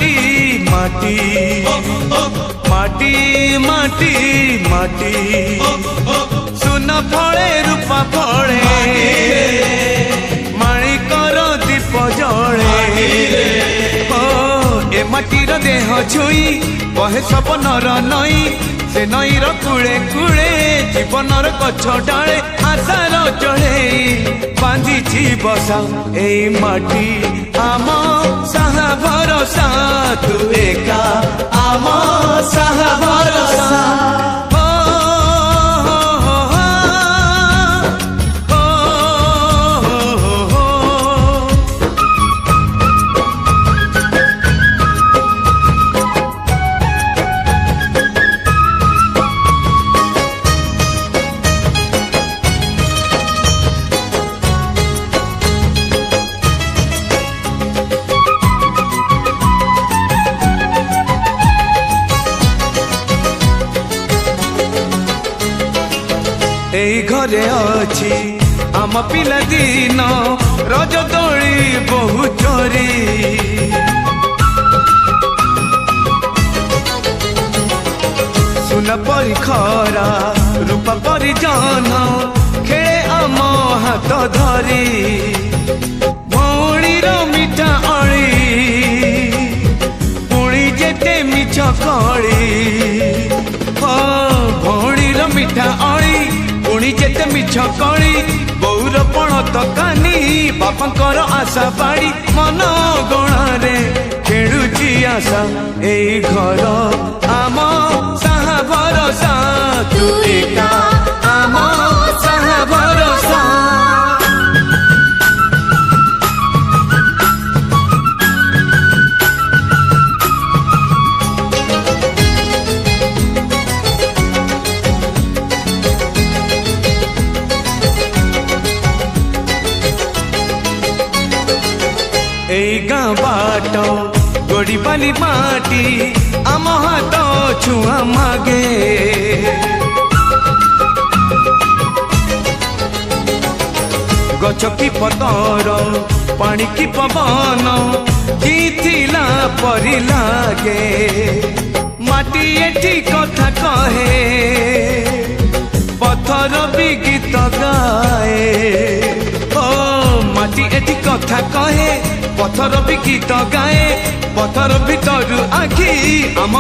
माटी माटी माटी माटी माटी सुन फले रूपा फले माणिकर दीप जले ए माटीर देह छुई बहे सपनर नई से नईर कूले कूले जीवनर गछ डाले आशार चढ़े बांधी बसा ए माटी आम साहा भरोसा तू एका आम साहा भरोसा एई घरे अछि आम पिला दिन रज दोली बहु चोरी सुन परी खरा रूपा परी जन खेले आम हाथ धरी भौणीर मिठा अली पुणी जेते मिछ कली भौणीर मिठा अली पुणी जेते मिछ कली बौर पण तकानी बापांकर आशा बाड़ी मन गणारे खेलुची आशा एई घर आम साहा भरोसा तू एका आम साहा भरोसा एई गाँ बाट गोड़ी बाली माटी आम हाथ छुआ मागे गछ की पतर पानी की पवन जीथिला परी लागे माटी एठी कथा कहे पत्थर भी गीत गाए माटी एठी कथा कहे पत्थर भी गीत गाए पत्थर भीतर आखि आम